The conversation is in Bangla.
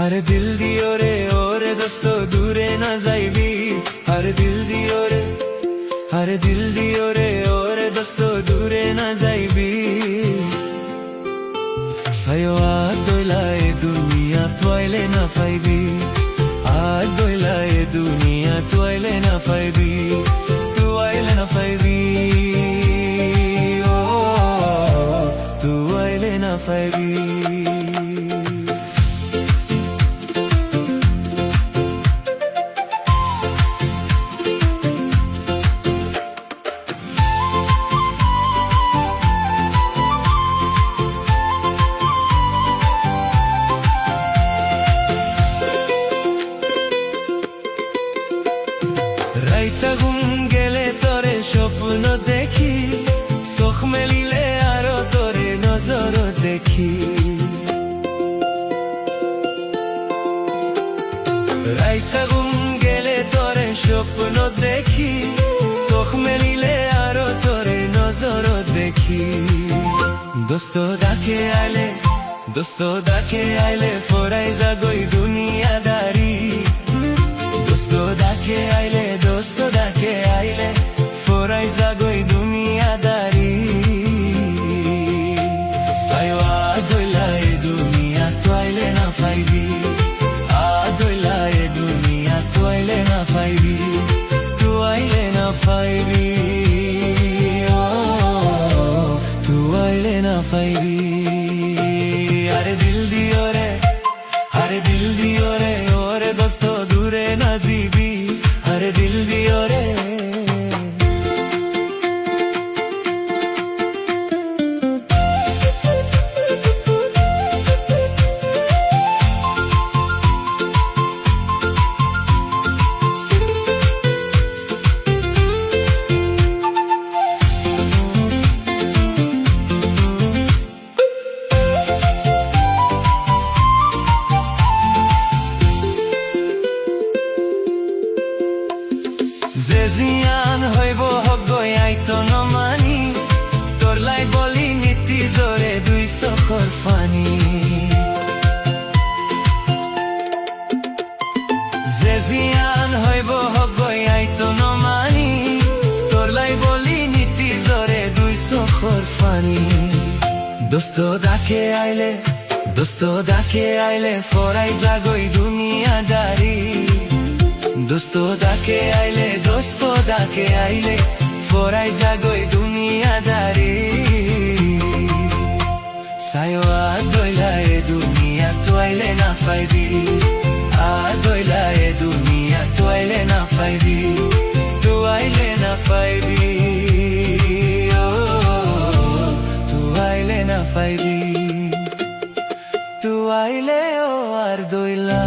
हर दिल दियो रे और दोस्तों दूरे ना जाइबी हर दिल दियो रे हर दिल दियो रे और दोस्तों दूरे ना जाइबी सायो आ दोला ए दुनिया तोइले ना पाइबी आ दोला ए दुनिया तोइले ना पाइबी तू आइले ना पाइबी ओ तू आइले ना पाइबी রাইতা ঘুম গেলে তোরে স্বপ্ন দেখি চোখ মেলিলে আরো তোরে নজর দেখি রাইতা ঘুম গেলে তোরে স্বপ্ন দেখি চোখ মেলিলে আরো তোরে নজর দেখি দোস্ত ডাকে আইলে ফরাই যাগই দুনিয়াদারি দোস্ত ডাকে আইলে ফরাই যাগই দুনিয়াদারি সাইও আ দইলা এ দুনিয়া তোইলে না পাইবি আ দইলা এ দুনিয়া তোইলে না পাইবি তু আইলে না পাইবি ও তু আইলে না পাইবি আরে দিল দিও রে ওরে দোস্ত দূরে না যাইবি আরে দিল দিও রে যে জিয়ান হইব হগই আইতো নমানি তোর লাই বলি নীতি জোরে দুই চোখর ফানি যে জিয়ান হইব হগই আইতো নমানি তোর লাই বলি নীতি জোরে দুই চোখর ফানি দোস্ত ডাকে আইলে ফরাই যাগই দুনিয়াদারি দোস্ত ডাকে আইলে ফরাই যাগই দুনিয়াদারি সাইও আ দইলা এ দুনিয়া তোইলে না পাইবি আ দইলা এ দুনিয়া তোইলে না পাইবি তু আইলে না পাইবি ও তু আইলে না পাইবি তু আইলে ও আর দইলা